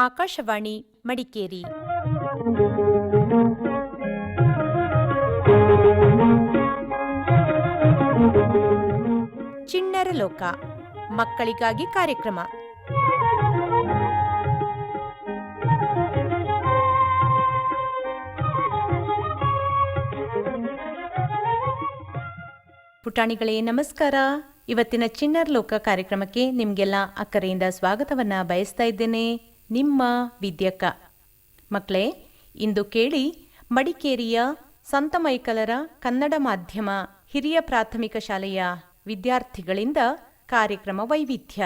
ಆಕಾಶವಾಣಿ ಮಡಿಕೇರಿ. ಚಿಣ್ಣರ ಲೋಕ ಮಕ್ಕಳಿಗಾಗಿ ಕಾರ್ಯಕ್ರಮ. ಪುಟಾಣಿಗಳೇ ನಮಸ್ಕಾರ. ಇವತ್ತಿನ ಚಿಣ್ಣರ ಲೋಕ ಕಾರ್ಯಕ್ರಮಕ್ಕೆ ನಿಮಗೆಲ್ಲ ಅಕ್ಕರೆಯಿಂದ ಸ್ವಾಗತವನ್ನು ಬಯಸ್ತಾ ಇದ್ದೇನೆ. ನಿಮ್ಮ ವಿದ್ಯಕ್ಕ. ಮಕ್ಕಳೇ, ಇಂದು ಕೇಳಿ ಮಡಿಕೇರಿಯ ಸಂತ ಮೈಕಲರ ಕನ್ನಡ ಮಾಧ್ಯಮ ಹಿರಿಯ ಪ್ರಾಥಮಿಕ ಶಾಲೆಯ ವಿದ್ಯಾರ್ಥಿಗಳಿಂದ ಕಾರ್ಯಕ್ರಮ ವೈವಿಧ್ಯ.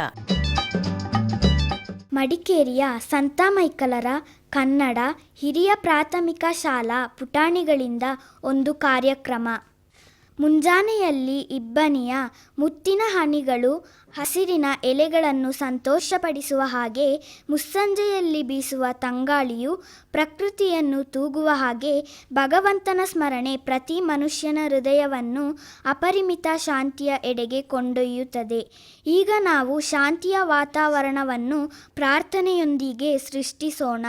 ಮಡಿಕೇರಿಯ ಸಂತ ಮೈಕಲರ ಕನ್ನಡ ಹಿರಿಯ ಪ್ರಾಥಮಿಕ ಶಾಲಾ ಪುಟಾಣಿಗಳಿಂದ ಒಂದು ಕಾರ್ಯಕ್ರಮ. ಮುಂಜಾನೆಯಲ್ಲಿ ಇಬ್ಬನಿಯ ಮುತ್ತಿನ ಹನಿಗಳು ಹಸಿರಿನ ಎಲೆಗಳನ್ನು ಸಂತೋಷಪಡಿಸುವ ಹಾಗೆ, ಮುಸ್ಸಂಜೆಯಲ್ಲಿ ಬೀಸುವ ತಂಗಾಳಿಯು ಪ್ರಕೃತಿಯನ್ನು ತೂಗುವ ಹಾಗೆ ಭಗವಂತನ ಸ್ಮರಣೆ ಪ್ರತಿ ಮನುಷ್ಯನ ಹೃದಯವನ್ನು ಅಪರಿಮಿತ ಶಾಂತಿಯ ಎಡೆಗೆ ಕೊಂಡೊಯ್ಯುತ್ತದೆ. ಈಗ ನಾವು ಶಾಂತಿಯ ವಾತಾವರಣವನ್ನು ಪ್ರಾರ್ಥನೆಯೊಂದಿಗೆ ಸೃಷ್ಟಿಸೋಣ.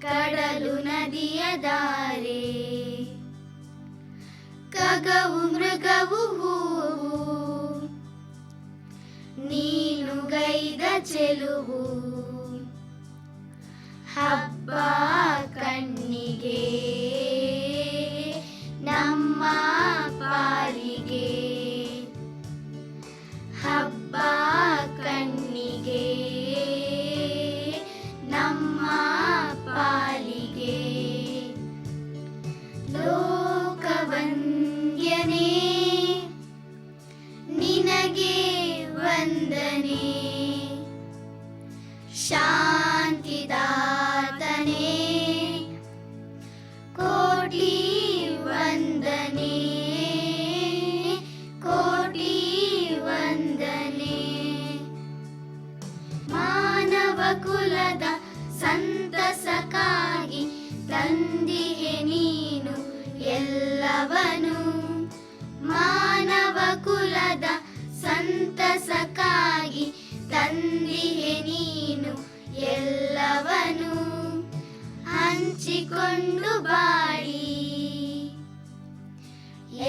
ಕಡಲು ನದಿಯ ದಾರೆ, ಖಗವು ಮೃಗವು ಹೂವು, ನೀನು ಗೈದ ಚೆಲುವು, ಹಬ್ಬ ಕಣ್ಣಿಗೆ ನಮ್ಮ ಪಾಲಿಗೆ, ಹಬ್ಬ ಕಣ್ಣಿಗೆ ನಮ್ಮ ಪಾಲಿಗೆ. ಲೋಕವಂದ್ಯನೇ ನಿನಗೆ ವಂದನೆ, ಶಾಂತಿದಾತನೇ ಕೋಟಿ ವಂದನೆ, ಕೋಟಿ ವಂದನೆ. ಮಾನವ ಕುಲದ ಸಂತಸಕ್ಕಾಗಿ ತಂದಿಹೆ ನೀನು ಎಲ್ಲವನು, ಮಾನವ ಕುಲದ ಸಂತಸಕ್ಕಾಗಿ ತಂದಿಹೆ ನೀನು ಎಲ್ಲವನು. ಹಂಚಿಕೊಂಡು ಬಾಳಿ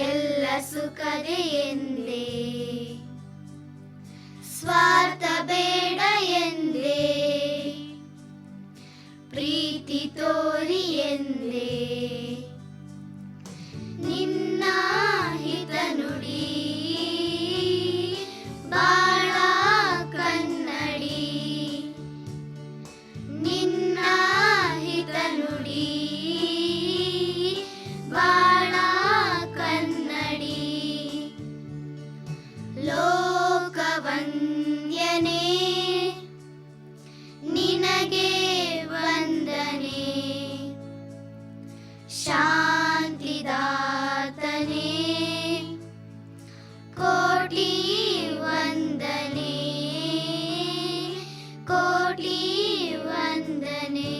ಎಲ್ಲ ಸುಖದೆ ಎಂದೇ, ಸ್ವಾರ್ಥ ಬೇಡ ಎಂದೇ, ಪ್ರೀತಿ ತೋರಿ ಎಂದೇ, ನಿನ್ನ ಹಿತ ನುಡಿ ಬಾಳ ಕನ್ನಡಿ, ನಿನ್ನ ಹಿತ ನುಡಿ ಬಾಳ ಕನ್ನಡಿ. ಲೋಕವಂದ್ಯನೇ ನಿನಗೆ ವಂದನೆ, ಶಾಂತಿದಾತನೇ ಕೋಟಿ ವಂದನೆ, ಕೋಟಿ ವಂದನೆ.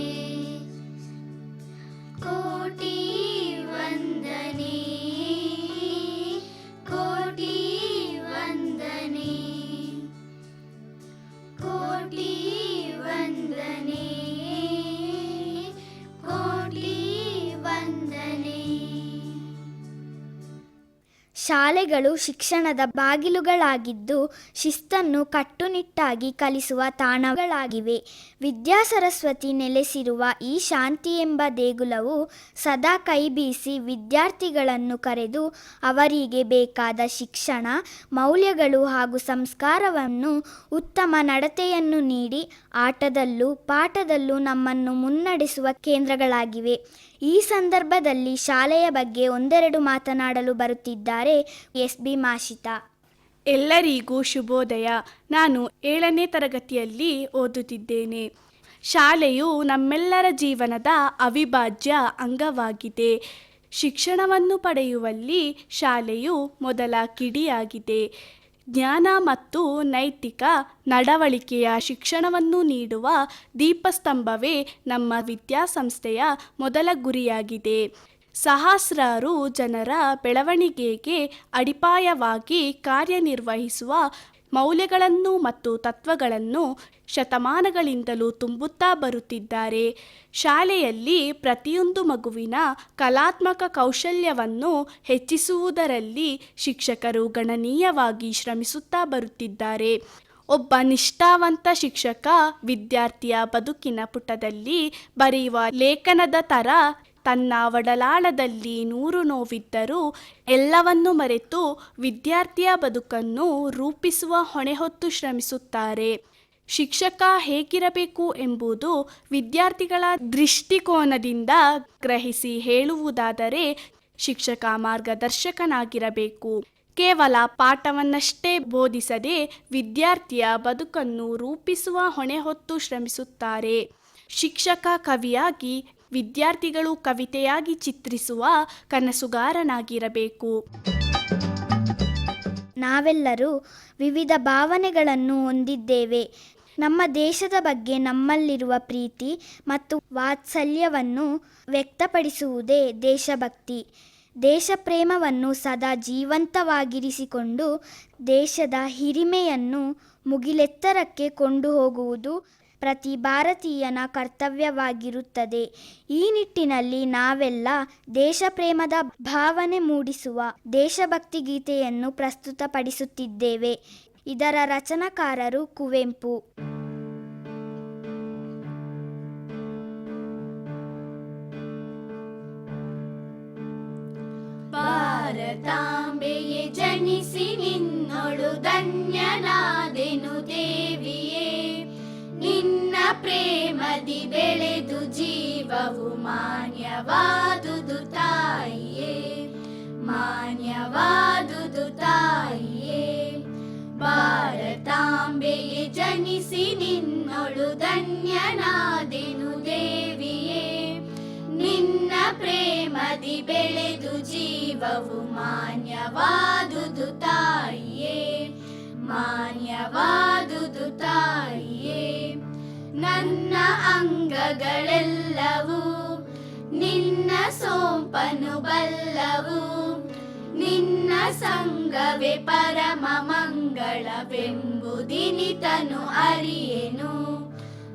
ಶಾಲೆಗಳು ಶಿಕ್ಷಣದ ಬಾಗಿಲುಗಳಾಗಿದ್ದು ಶಿಸ್ತನ್ನು ಕಟ್ಟುನಿಟ್ಟಾಗಿ ಕಲಿಸುವ ತಾಣಗಳಾಗಿವೆ. ವಿದ್ಯಾಸರಸ್ವತಿ ನೆಲೆಸಿರುವ ಈ ಶಾಂತಿ ಎಂಬ ದೇಗುಲವು ಸದಾ ಕೈಬೀಸಿ ವಿದ್ಯಾರ್ಥಿಗಳನ್ನು ಕರೆದು ಅವರಿಗೆ ಬೇಕಾದ ಶಿಕ್ಷಣ, ಮೌಲ್ಯಗಳು ಹಾಗೂ ಸಂಸ್ಕಾರವನ್ನು, ಉತ್ತಮ ನಡತೆಯನ್ನು ನೀಡಿ ಆಟದಲ್ಲೂ ಪಾಠದಲ್ಲೂ ನಮ್ಮನ್ನು ಮುನ್ನಡೆಸುವ ಕೇಂದ್ರಗಳಾಗಿವೆ. ಈ ಸಂದರ್ಭದಲ್ಲಿ ಶಾಲೆಯ ಬಗ್ಗೆ ಒಂದೆರಡು ಮಾತನಾಡಲು ಬರುತ್ತಿದ್ದಾರೆ SB ಮಾಷಿತಾ. ಎಲ್ಲರಿಗೂ ಶುಭೋದಯ. ನಾನು 7ನೇ ತರಗತಿಯಲ್ಲಿ ಓದುತ್ತಿದ್ದೇನೆ. ಶಾಲೆಯು ನಮ್ಮೆಲ್ಲರ ಜೀವನದ ಅವಿಭಾಜ್ಯ ಅಂಗವಾಗಿದೆ. ಶಿಕ್ಷಣವನ್ನು ಪಡೆಯುವಲ್ಲಿ ಶಾಲೆಯು ಮೊದಲ ಕಿಡಿಯಾಗಿದೆ. ಜ್ಞಾನ ಮತ್ತು ನೈತಿಕ ನಡವಳಿಕೆಯ ಶಿಕ್ಷಣವನ್ನು ನೀಡುವ ದೀಪಸ್ತಂಭವೇ ನಮ್ಮ ವಿದ್ಯಾಸಂಸ್ಥೆಯ ಮೊದಲ ಗುರಿಯಾಗಿದೆ. ಸಹಸ್ರಾರು ಜನರ ಬೆಳವಣಿಗೆಗೆ ಅಡಿಪಾಯವಾಗಿ ಕಾರ್ಯನಿರ್ವಹಿಸುವ ಮೌಲ್ಯಗಳನ್ನು ಮತ್ತು ತತ್ವಗಳನ್ನು ಶತಮಾನಗಳಿಂದಲೂ ತುಂಬುತ್ತಾ ಬರುತ್ತಿದ್ದಾರೆ. ಶಾಲೆಯಲ್ಲಿ ಪ್ರತಿಯೊಂದು ಮಗುವಿನ ಕಲಾತ್ಮಕ ಕೌಶಲ್ಯವನ್ನು ಹೆಚ್ಚಿಸುವುದರಲ್ಲಿ ಶಿಕ್ಷಕರು ಗಣನೀಯವಾಗಿ ಶ್ರಮಿಸುತ್ತಾ ಬರುತ್ತಿದ್ದಾರೆ. ಒಬ್ಬ ನಿಷ್ಠಾವಂತ ಶಿಕ್ಷಕ ವಿದ್ಯಾರ್ಥಿಯ ಬದುಕಿನ ಪುಟದಲ್ಲಿ ಬರೆಯುವ ಲೇಖನದ ಥರ ತನ್ನ ಒಡಲಾಳದಲ್ಲಿ 100 ನೋವಿದ್ದರೂ ಎಲ್ಲವನ್ನು ಮರೆತು ವಿದ್ಯಾರ್ಥಿಯ ಬದುಕನ್ನು ರೂಪಿಸುವ ಹೊಣೆ ಹೊತ್ತು ಶ್ರಮಿಸುತ್ತಾರೆ. ಶಿಕ್ಷಕ ಹೇಗಿರಬೇಕು ಎಂಬುದು ವಿದ್ಯಾರ್ಥಿಗಳ ದೃಷ್ಟಿಕೋನದಿಂದ ಗ್ರಹಿಸಿ ಹೇಳುವುದಾದರೆ ಶಿಕ್ಷಕ ಮಾರ್ಗದರ್ಶಕನಾಗಿರಬೇಕು. ಕೇವಲ ಪಾಠವನ್ನಷ್ಟೇ ಬೋಧಿಸದೆ ವಿದ್ಯಾರ್ಥಿಯ ಬದುಕನ್ನು ರೂಪಿಸುವ ಹೊಣೆ ಹೊತ್ತು ಶ್ರಮಿಸುತ್ತಾರೆ. ಶಿಕ್ಷಕ ಕವಿಯಾಗಿ, ವಿದ್ಯಾರ್ಥಿಗಳು ಕವಿತೆಯಾಗಿ ಚಿತ್ರಿಸುವ ಕನಸುಗಾರನಾಗಿರಬೇಕು. ನಾವೆಲ್ಲರೂ ವಿವಿಧ ಭಾವನೆಗಳನ್ನು ಹೊಂದಿದ್ದೇವೆ. ನಮ್ಮ ದೇಶದ ಬಗ್ಗೆ ನಮ್ಮಲ್ಲಿರುವ ಪ್ರೀತಿ ಮತ್ತು ವಾತ್ಸಲ್ಯವನ್ನು ವ್ಯಕ್ತಪಡಿಸುವುದೇ ದೇಶಭಕ್ತಿ. ದೇಶ ಪ್ರೇಮವನ್ನು ಸದಾ ಜೀವಂತವಾಗಿರಿಸಿಕೊಂಡು ದೇಶದ ಹಿರಿಮೆಯನ್ನು ಮುಗಿಲೆತ್ತರಕ್ಕೆ ಕೊಂಡು ಹೋಗುವುದು ಪ್ರತಿ ಭಾರತೀಯನ ಕರ್ತವ್ಯವಾಗಿರುತ್ತದೆ. ಈ ನಿಟ್ಟಿನಲ್ಲಿ ನಾವೆಲ್ಲ ದೇಶ ಪ್ರೇಮದ ಭಾವನೆ ಮೂಡಿಸುವ ದೇಶಭಕ್ತಿ ಗೀತೆಯನ್ನು ಪ್ರಸ್ತುತಪಡಿಸುತ್ತಿದ್ದೇವೆ. ಇದರ ರಚನಾಕಾರರು ಕುವೆಂಪು. ಭಾರತಾಂಬೆಯೇ ಜನಿಸಿ ನಿನ್ನೊಳು ಧನ್ಯನಾದೆನು ದೇವಿಯೇ, ನಿನ್ನ ಪ್ರೇಮದಿ ಬೆಳೆದು ಜೀವವು ಮಾನ್ಯವಾದುದು ತಾಯಿಯೇ, ಮಾನ್ಯವಾದುದು ತಾಯಿಯೇ. ಭಾರತಾಂಬೆಯೇ ಜನಿಸಿ ನಿನ್ನೊಳು ಧನ್ಯನಾದೆನು ದೇವಿಯೇ, ನಿನ್ನ ಪ್ರೇಮದಿ ಬೆಳೆದು ಜೀವವು ಮಾನ್ಯವಾದುದು ತಾಯಿಯೇ, ಮಾನ್ಯವಾದುದು ತಾಯಿಯೇ. ನನ್ನ ಅಂಗಗಳೆಲ್ಲವೂ ನಿನ್ನ ಸೋಂಪನು ಬಲ್ಲವು, ನಿನ್ನ ಸಂಗವೇ ಪರಮ ಮಂಗಳವೆಂಬುದಿನಿತನು ಅರಿಯೆನು,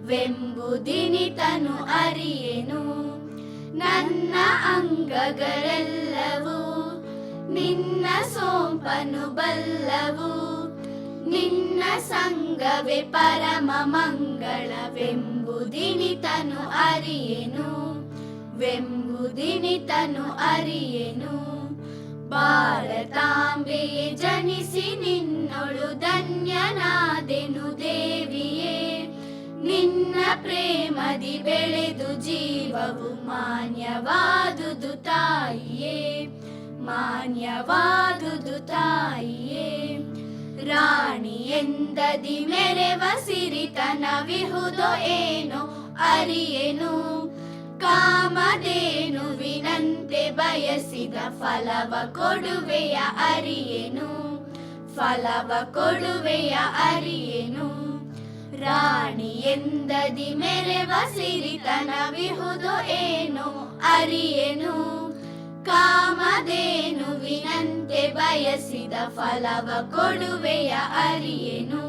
ವೆಂಬುದಿನಿತನು ಅರಿಯೆನು. ನನ್ನ ಅಂಗಗಳೆಲ್ಲವೂ ನಿನ್ನ ಸೋಂಪನು ಬಲ್ಲವು, ನಿನ್ನ ಸಂಗವೇ ಪರಮ ಮಂಗಳವೆಂಬುದಿನಿತನು ಅರಿಯೆನು, ವೆಂಬುದಿನಿತನು ಅರಿಯೆನು. ಭಾರತಾಂಬೆಯೇ ಜನಿಸಿ ನಿನ್ನೊಳು ಧನ್ಯನಾದೆನು ದೇವಿಯೇ, ನಿನ್ನ ಪ್ರೇಮದಿ ಬೆಳೆದು ಜೀವವು ಮಾನ್ಯವಾದುದು ತಾಯಿಯೇ, ಮಾನ್ಯವಾದುದು ತಾಯಿಯೇ. ರಾಣಿ ಎಂದದಿ ಮೆರೆವ ಸಿರಿತನವಿಹುದೋ ಏನೋ ಅರಿಯೆನು, ಕಾಮಧೇನುವಿನಂತೆ ಬಯಸಿದ ಫಲವ ಕೊಡುವೆಯ ಅರಿಯೆನು, ಫಲವ ಕೊಡುವೆಯ ಅರಿಯೆನು. ರಾಣಿ ಎಂದದಿ ಮೆರೆವ ಸಿರಿತನವಿಹುದೋ ಏನೋ ಅರಿಯೆನು, ಕಾಮಧೇನುವಿನಂತೆ ಬಯಸಿದ ಫಲವ ಕೊಡುವೆಯ ಅರಿಯೆನು,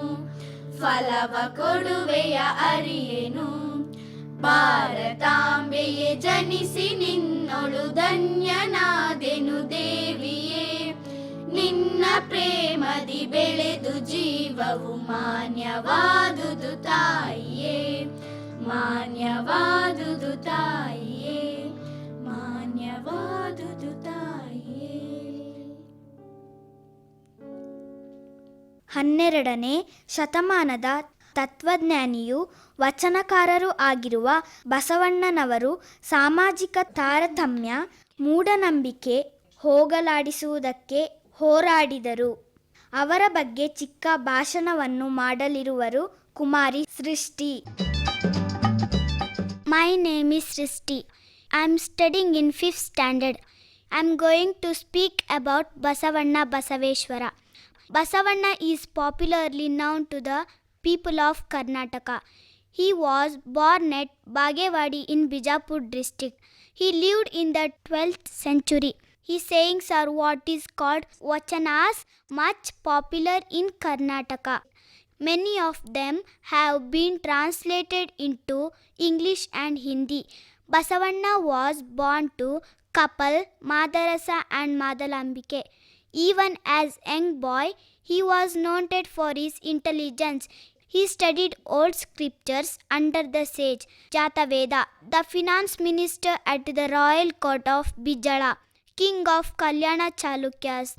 ಫಲವ ಕೊಡುವೆಯ ಅರಿಯೆನು. ಭಾರತಾಂಬೆಯೇ ಜನಿಸಿ ನಿನ್ನೊಳು ಧನ್ಯನಾದೆನು ದೇವಿಯೇ, ಜ್ಞಾನದಿ ಬೆಳೆದು ಜೀವವು ಮಾನ್ಯವಾದುದು ತಾಯಿಯೇ, ಮಾನ್ಯವಾದುದು ತಾಯಿಯೇ, ಮಾನ್ಯವಾದುದು ತಾಯಿಯೇ. 12ನೇ ಶತಮಾನದ ತತ್ವಜ್ಞಾನಿಯೂ ವಚನಕಾರರೂ ಆಗಿರುವ ಬಸವಣ್ಣನವರು ಸಾಮಾಜಿಕ ತಾರತಮ್ಯ, ಮೂಢನಂಬಿಕೆ ಹೋಗಲಾಡಿಸುವುದಕ್ಕೆ ಹೋರಾಡಿದರು. ಅವರ ಬಗ್ಗೆ ಚಿಕ್ಕ ಭಾಷಣವನ್ನು ಮಾಡಲಿರುವರು ಕುಮಾರಿ ಸೃಷ್ಟಿ. My name is Srishti. I am studying in 5th standard. I am going to speak about Basavanna Basaveshwara. Basavanna is popularly known to the people of Karnataka. He was born at Bagewadi in Bijapur district. He lived in the 12th century. His sayings are what is called vachanas, much popular in Karnataka. Many of them have been translated into English and Hindi. Basavanna was born to Kapal, Madarasa and Madalambike. Even as young boy, he was noted for his intelligence. He studied old scriptures under the sage Jataveda, the finance minister at the royal court of Bijala, king of Kalyana Chalukyas.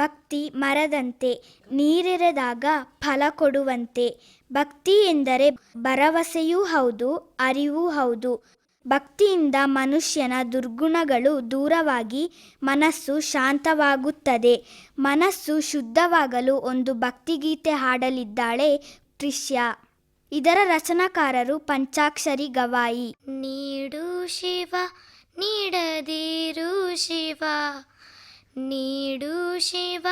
ಭಕ್ತಿ ಮರದಂತೆ, ನೀರೆರೆದಾಗ ಫಲ ಕೊಡುವಂತೆ. ಭಕ್ತಿ ಎಂದರೆ ಭರವಸೆಯೂ ಹೌದು, ಅರಿವೂ ಹೌದು. ಭಕ್ತಿಯಿಂದ ಮನುಷ್ಯನ ದುರ್ಗುಣಗಳು ದೂರವಾಗಿ ಮನಸ್ಸು ಶಾಂತವಾಗುತ್ತದೆ. ಮನಸ್ಸು ಶುದ್ಧವಾಗಲು ಒಂದು ಭಕ್ತಿಗೀತೆ ಹಾಡಲಿದ್ದಾಳೆ ತ್ರಿಷ್ಯ. ಇದರ ರಚನಾಕಾರರು ಪಂಚಾಕ್ಷರಿ ಗವಾಯಿ. ನೀಡು ಶಿವ ನೀಡದಿರು ಶಿವ, ನೀಡು ಶಿವ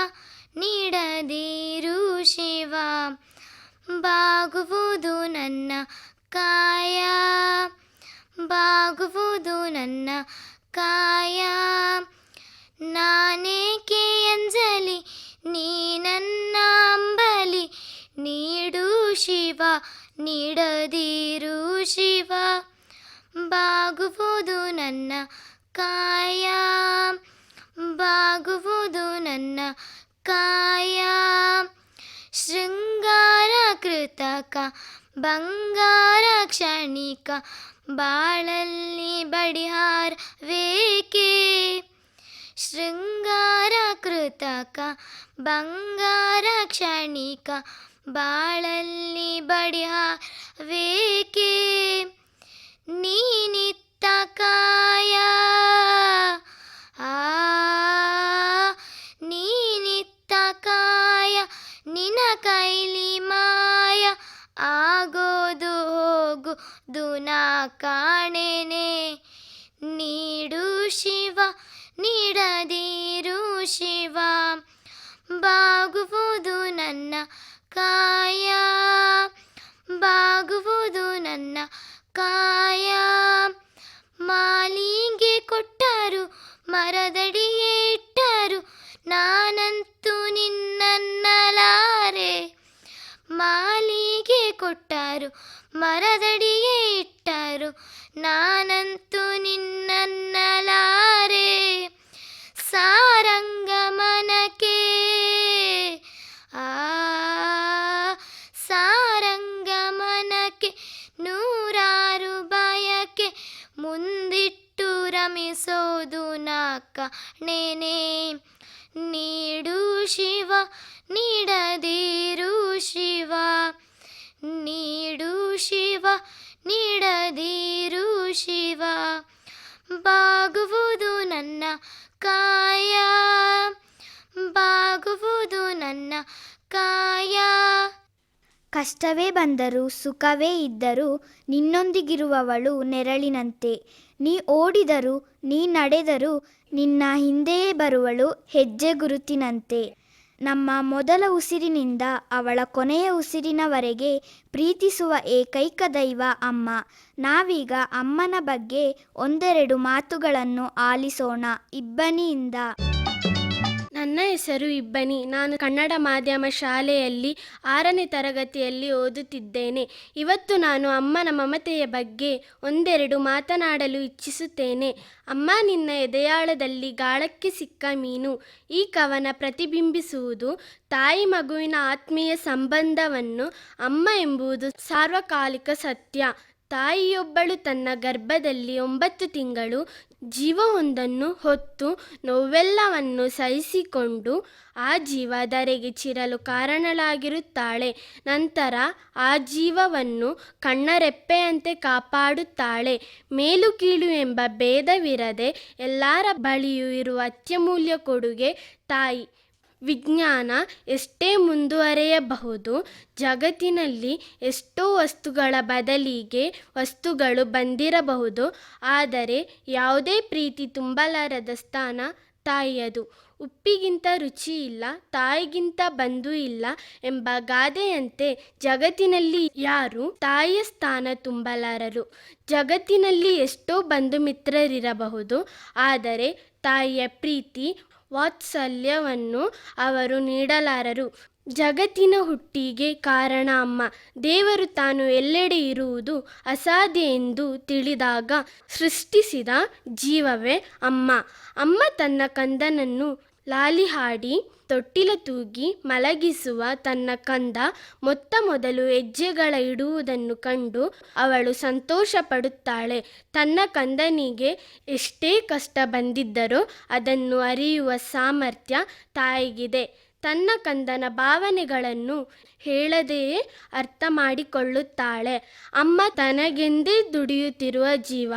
ನೀಡದಿರು ಶಿವ, ಬಾಗುವುದು ನನ್ನ ಕಾಯ, ಬಾಗುವುದು ನನ್ನ ಕಾಯ, ನಾನೇಕೆ ಅಂಜಲಿ ನೀ ನನ್ನ ಅಂಬಲಿ, ನೀಡು ಶಿವ ನೀಡದಿರು ಶಿವ, ಬಾಗುವುದು ನನ್ನ ಕಾಯ, ಬಾಗುವುದು ನನ್ನ ಕಾಯ. ಶೃಂಗಾರ ಕೃತಕ ಬಂಗಾರ ಕ್ಷಣಿಕ, ಬಾಳಲ್ಲಿ ಬಡಿಹಾರ ವೇಕೆ, ಶೃಂಗಾರ ಕೃತಕ ಬಂಗಾರ ಕ್ಷಣಿಕ, ಬಾಳಲ್ಲಿ ಬಡಿಹಾರ ವೇಕೆ, ನೀನಿತ್ತ ಕಾಯ, ನೀನಿತ್ತ ಕಾಯ, ನಿನ ಕೈಲಿ ಮಾಯ, ಆಗೋದು ಹೋಗುದು ನಾ ಕಾಣೆನೆ, ನೀಡು ಶಿವ ನೀಡದಿರು ಶಿವ, ಬಾಗುವುದು ನನ್ನ ಕಾಯ, ಬಾಗುವುದು ನನ್ನ ಕಾಯ. ಮಾಲಿಗೆ ಕೊಟ್ಟರು ಮರದಡಿಯೇ ಇಟ್ಟರು, ನಾನಂತೂ ನಿನ್ನನ್ನಲಾರೆ, ಮಾಲಿಗೆ ಕೊಟ್ಟರು ಮರದಡಿಯೇ ಇಟ್ಟರು, ನಾನಂತೂ ನಿನ್ನನ್ನಲಾರೆ. ಸಾರಂಗಮನಕ್ಕೆ ಸಾರಂಗಮನಕ್ಕೆ ನೂರಾರು ಬಯಕೆ, ಮುಂದಿಟ್ಟು ರಮಿಸೋದು ನಾ ಕಾಣೆನೆ, ನೀಡು ಶಿವ ನೀಡದಿರು ಶಿವ, ನೀಡು ಶಿವ ನೀಡದಿರು ಶಿವ, ಬಾಗುವುದು ನನ್ನ ಕಾಯ, ಬಾಗುವುದು ನನ್ನ ಕಾಯ. ಕಷ್ಟವೇ ಬಂದರೂ ಸುಖವೇ ಇದ್ದರೂ ನಿನ್ನೊಂದಿಗಿರುವವಳು ನೆರಳಿನಂತೆ. ನೀ ಓಡಿದರೂ ನೀ ನಡೆದರೂ ನಿನ್ನ ಹಿಂದೆಯೇ ಬರುವಳು ಹೆಜ್ಜೆ ಗುರುತಿನಂತೆ. ನಮ್ಮ ಮೊದಲ ಉಸಿರಿನಿಂದ ಅವಳ ಕೊನೆಯ ಉಸಿರಿನವರೆಗೆ ಪ್ರೀತಿಸುವ ಏಕೈಕ ದೈವ ಅಮ್ಮ. ನಾವೀಗ ಅಮ್ಮನ ಬಗ್ಗೆ ಒಂದೆರಡು ಮಾತುಗಳನ್ನು ಆಲಿಸೋಣ ಇಬ್ಬನಿಯಿಂದ. ನನ್ನ ನನ್ನ ಹೆಸರು ಇಬ್ಬನಿ. ನಾನು ಕನ್ನಡ ಮಾಧ್ಯಮ ಶಾಲೆಯಲ್ಲಿ 6ನೇ ತರಗತಿಯಲ್ಲಿ ಓದುತ್ತಿದ್ದೇನೆ. ಇವತ್ತು ನಾನು ಅಮ್ಮನ ಮಮತೆಯ ಬಗ್ಗೆ ಒಂದೆರಡು ಮಾತನಾಡಲು ಇಚ್ಛಿಸುತ್ತೇನೆ. ಅಮ್ಮ ನಿನ್ನ ಎದೆಯಾಳದಲ್ಲಿ ಗಾಳಕ್ಕೆ ಸಿಕ್ಕ ಮೀನು. ಈ ಕವನ ಪ್ರತಿಬಿಂಬಿಸುವುದು ತಾಯಿ ಮಗುವಿನ ಆತ್ಮೀಯ ಸಂಬಂಧವನ್ನು. ಅಮ್ಮ ಎಂಬುದು ಸಾರ್ವಕಾಲಿಕ ಸತ್ಯ. ತಾಯಿಯೊಬ್ಬಳು ತನ್ನ ಗರ್ಭದಲ್ಲಿ 9 ತಿಂಗಳು ಜೀವವೊಂದನ್ನು ಹೊತ್ತು ನೋವೆಲ್ಲವನ್ನು ಸಹಿಸಿಕೊಂಡು ಆ ಜೀವ ಧರೆಗೆ ಚಿರಲು ಕಾರಣಳಾಗಿರುತ್ತಾಳೆ. ನಂತರ ಆ ಜೀವವನ್ನು ಕಣ್ಣರೆಪ್ಪೆಯಂತೆ ಕಾಪಾಡುತ್ತಾಳೆ. ಮೇಲು ಕೀಳು ಎಂಬ ಭೇದವಿರದೆ ಎಲ್ಲರ ಬಳಿಯೂ ಇರುವ ಅತ್ಯಮೂಲ್ಯ ಕೊಡುಗೆ ತಾಯಿ. ವಿಜ್ಞಾನ ಎಷ್ಟೇ ಮುಂದುವರೆಯಬಹುದು, ಜಗತ್ತಿನಲ್ಲಿ ಎಷ್ಟೋ ವಸ್ತುಗಳ ಬದಲಿಗೆ ವಸ್ತುಗಳು ಬಂದಿರಬಹುದು, ಆದರೆ ಯಾವುದೇ ಪ್ರೀತಿ ತುಂಬಲಾರದ ಸ್ಥಾನ ತಾಯಿಯದು. ಉಪ್ಪಿಗಿಂತ ರುಚಿ ಇಲ್ಲ, ತಾಯಿಗಿಂತ ಬಂಧು ಇಲ್ಲ ಎಂಬ ಗಾದೆಯಂತೆ ಜಗತ್ತಿನಲ್ಲಿ ಯಾರು ತಾಯಿಯ ಸ್ಥಾನ ತುಂಬಲಾರರು. ಜಗತ್ತಿನಲ್ಲಿ ಎಷ್ಟೋ ಬಂಧು ಮಿತ್ರರಿರಬಹುದು, ಆದರೆ ತಾಯಿಯ ಪ್ರೀತಿ ವಾತ್ಸಲ್ಯವನ್ನು ಅವರು ನೀಡಲಾರರು. ಜಗತ್ತಿನ ಹುಟ್ಟಿಗೆ ಕಾರಣ ಅಮ್ಮ. ದೇವರು ತಾನು ಎಲ್ಲೆಡೆ ಇರುವುದು ಅಸಾಧ್ಯ ಎಂದು ತಿಳಿದಾಗ ಸೃಷ್ಟಿಸಿದ ಜೀವವೇ ಅಮ್ಮ. ಅಮ್ಮ ತನ್ನ ಕಂದನನ್ನು ಲಾಲಿ ಹಾಡಿ ತೊಟ್ಟಿಲ ತೂಗಿ ಮಲಗಿಸುವ ತನ್ನ ಕಂದ ಮೊತ್ತ ಮೊದಲು ಹೆಜ್ಜೆಗಳ ಇಡುವುದನ್ನು ಕಂಡು ಅವಳು ಸಂತೋಷ ಪಡುತ್ತಾಳೆ. ತನ್ನ ಕಂದನಿಗೆ ಎಷ್ಟೇ ಕಷ್ಟ ಬಂದಿದ್ದರೂ ಅದನ್ನು ಅರಿಯುವ ಸಾಮರ್ಥ್ಯ ತಾಯಿಗಿದೆ. ತನ್ನ ಕಂದನ ಭಾವನೆಗಳನ್ನು ಹೇಳದೆಯೇ ಅರ್ಥ ಮಾಡಿಕೊಳ್ಳುತ್ತಾಳೆ. ಅಮ್ಮ ತನಗೆಂದೇ ದುಡಿಯುತ್ತಿರುವ ಜೀವ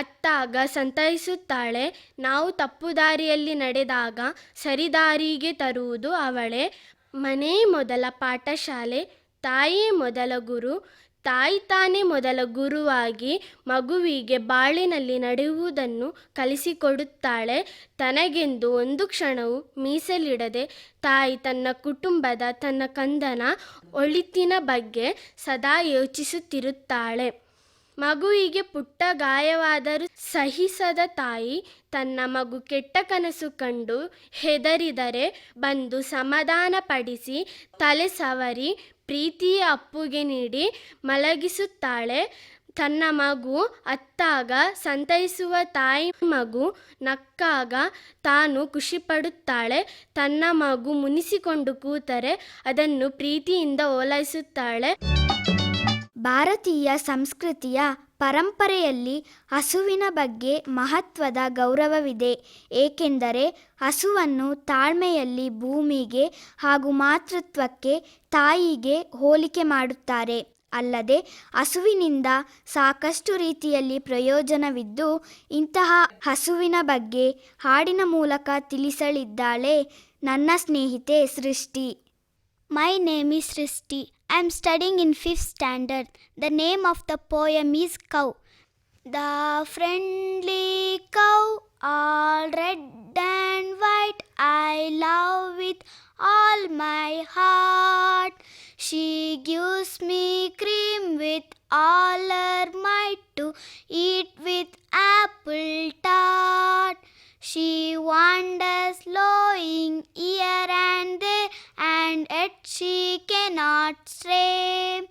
ಅತ್ತಾಗ ಸಂತೈಸುತ್ತಾಳೆ. ನಾವು ತಪ್ಪು ದಾರಿಯಲ್ಲಿ ನಡೆದಾಗ ಸರಿದಾರಿಗೆ ತರುವುದು ಅವಳೇ. ಮನೆಯೇ ಮೊದಲ ಪಾಠಶಾಲೆ, ತಾಯಿಯೇ ಮೊದಲ ಗುರು. ತಾಯಿ ತಾನೇ ಮೊದಲ ಗುರುವಾಗಿ ಮಗುವಿಗೆ ಬಾಳಿನಲ್ಲಿ ನಡೆಯುವುದನ್ನು ಕಲಿಸಿಕೊಡುತ್ತಾಳೆ. ತನಗೆಂದು ಒಂದು ಕ್ಷಣವೂ ಮೀಸಲಿಡದೆ ತಾಯಿ ತನ್ನ ಕುಟುಂಬದ, ತನ್ನ ಕಂದನ ಒಳಿತಿನ ಬಗ್ಗೆ ಸದಾ ಯೋಚಿಸುತ್ತಿರುತ್ತಾಳೆ. ಮಗುವಿಗೆ ಪುಟ್ಟ ಗಾಯವಾದರೂ ಸಹಿಸದ ತಾಯಿ ತನ್ನ ಮಗು ಕೆಟ್ಟ ಕನಸು ಕಂಡು ಹೆದರಿದರೆ ಬಂದು ಸಮಾಧಾನಪಡಿಸಿ ತಲೆ ಸವರಿ ಪ್ರೀತಿಯ ಅಪ್ಪುಗೆ ನೀಡಿ ಮಲಗಿಸುತ್ತಾಳೆ. ತನ್ನ ಮಗು ಅತ್ತಾಗ ಸಂತೈಸುವ ತಾಯಿ ಮಗು ನಕ್ಕಾಗ ತಾನು ಖುಷಿಪಡುತ್ತಾಳೆ. ತನ್ನ ಮಗು ಮುನಿಸಿಕೊಂಡು ಕೂತರೆ ಅದನ್ನು ಪ್ರೀತಿಯಿಂದ ಓಲೈಸುತ್ತಾಳೆ. ಭಾರತೀಯ ಸಂಸ್ಕೃತಿಯ ಪರಂಪರೆಯಲ್ಲಿ ಹಸುವಿನ ಬಗ್ಗೆ ಮಹತ್ವದ ಗೌರವವಿದೆ. ಏಕೆಂದರೆ ಹಸುವನ್ನು ತಾಳ್ಮೆಯಲ್ಲಿ ಭೂಮಿಗೆ ಹಾಗೂ ಮಾತೃತ್ವಕ್ಕೆ, ತಾಯಿಗೆ ಹೋಲಿಕೆ ಮಾಡುತ್ತಾರೆ. ಅಲ್ಲದೆ ಹಸುವಿನಿಂದ ಸಾಕಷ್ಟು ರೀತಿಯಲ್ಲಿ ಪ್ರಯೋಜನವಿದ್ದು, ಇಂತಹ ಹಸುವಿನ ಬಗ್ಗೆ ಹಾಡಿನ ಮೂಲಕ ತಿಳಿಸಲಿದ್ದಾಳೆ ನನ್ನ ಸ್ನೇಹಿತೆ ಸೃಷ್ಟಿ. My name is Srishti. I am studying in 5th standard. The name of the poem is Cow. The friendly cow, all red and white, I love with all my heart. She gives me cream with all her might to eat with apple tart. She wanders lowing here and there, and yet she cannot stray.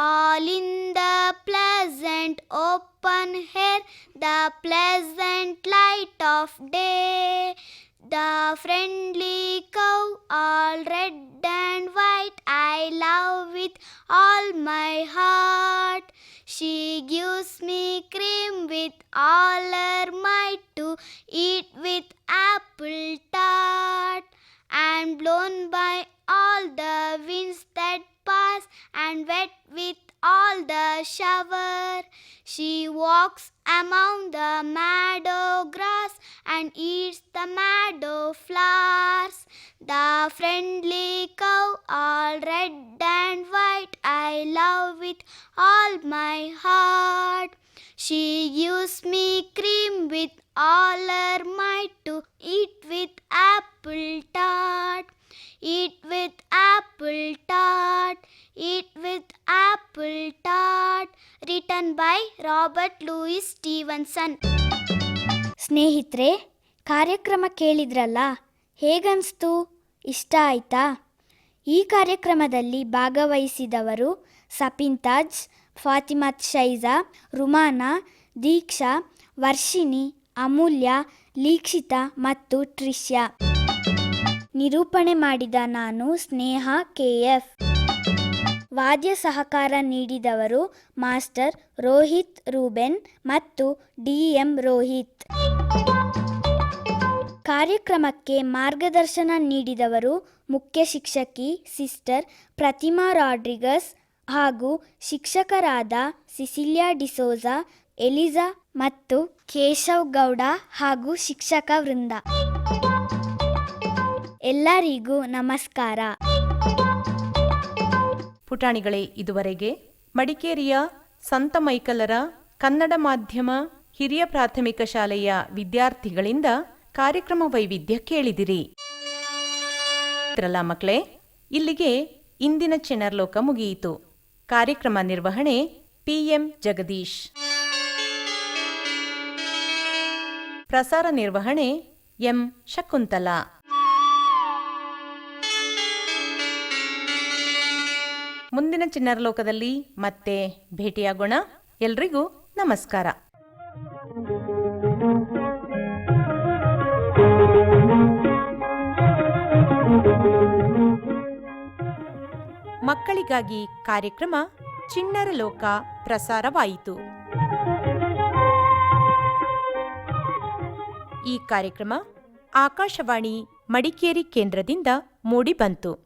All in the pleasant open air, the pleasant light of day. The friendly cow, all red and white, I love with all my heart. She gives me cream with all her might to eat with apple tart. And blown by all the winds that pass, and wet with all the shower, she walks among the meadow grass and eats the meadow flowers. The friendly cow, all red and white, I love with all my heart. She gives me cream with all her might to eat with apple tart. Eat with apple tart. Eat with apple tart. Written by Robert Louis Stevenson. ಸ್ನೇಹಿತರೆ, ಕಾರ್ಯಕ್ರಮ ಕೇಳಿದ್ರಲ್ಲ? ಹೇಗನ್ನಿಸ್ತು? ಇಷ್ಟ ಆಯ್ತಾ? ಈ ಕಾರ್ಯಕ್ರಮದಲ್ಲಿ ಭಾಗವಹಿಸಿದವರು ಸಪಿನ್ತಾಜ್, ಫಾತಿಮತ್ ಶೈಜಾ, ರುಮಾನಾ, ದೀಕ್ಷಾ, ವರ್ಷಿಣಿ, ಅಮೂಲ್ಯ, ಲೀಕ್ಷಿತಾ ಮತ್ತು ಟ್ರಿಷ್ಯಾ. ನಿರೂಪಣೆ ಮಾಡಿದ ನಾನು ಸ್ನೇಹ ಕೆಎಫ್. ವಾದ್ಯ ಸಹಕಾರ ನೀಡಿದವರು ಮಾಸ್ಟರ್ ರೋಹಿತ್ ರೂಬೆನ್ ಮತ್ತು ಡಿಎಂ ರೋಹಿತ್. ಕಾರ್ಯಕ್ರಮಕ್ಕೆ ಮಾರ್ಗದರ್ಶನ ನೀಡಿದವರು ಮುಖ್ಯ ಶಿಕ್ಷಕಿ ಸಿಸ್ಟರ್ ಪ್ರತಿಮಾ ರಾಡ್ರಿಗಸ್ ಹಾಗೂ ಶಿಕ್ಷಕರಾದ ಸಿಸಿಲಿಯಾ ಡಿಸೋಜಾ, ಎಲಿಜಾ ಮತ್ತು ಕೇಶವ್ ಗೌಡ ಹಾಗೂ ಶಿಕ್ಷಕ ವೃಂದ. ಎಲ್ಲರಿಗೂ ನಮಸ್ಕಾರ. ಪುಟಾಣಿಗಳೇ, ಇದುವರೆಗೆ ಮಡಿಕೇರಿಯ ಸಂತ ಮೈಕಲರ ಕನ್ನಡ ಮಾಧ್ಯಮ ಹಿರಿಯ ಪ್ರಾಥಮಿಕ ಶಾಲೆಯ ವಿದ್ಯಾರ್ಥಿಗಳಿಂದ ಕಾರ್ಯಕ್ರಮ ವೈವಿಧ್ಯ ಕೇಳಿದಿರಿ. ಮಕ್ಕಳೇ, ಇಲ್ಲಿಗೆ ಇಂದಿನ ಚಿಣ್ಣರ ಲೋಕ ಮುಗಿಯಿತು. ಕಾರ್ಯಕ್ರಮ ನಿರ್ವಹಣೆ PM ಜಗದೀಶ್. ಪ್ರಸಾರ ನಿರ್ವಹಣೆ M ಶಕುಂತಲಾ. ಮುಂದಿನ ಚಿಣ್ಣರ ಲೋಕದಲ್ಲಿ ಮತ್ತೆ ಭೇಟಿಯಾಗೋಣ. ಎಲ್ರಿಗೂ ನಮಸ್ಕಾರ. ಮಕ್ಕಳಿಗಾಗಿ ಕಾರ್ಯಕ್ರಮ ಚಿಣ್ಣರ ಲೋಕ ಪ್ರಸಾರವಾಯಿತು. ಈ ಕಾರ್ಯಕ್ರಮ ಆಕಾಶವಾಣಿ ಮಡಿಕೇರಿ ಕೇಂದ್ರದಿಂದ ಮೂಡಿಬಂತು.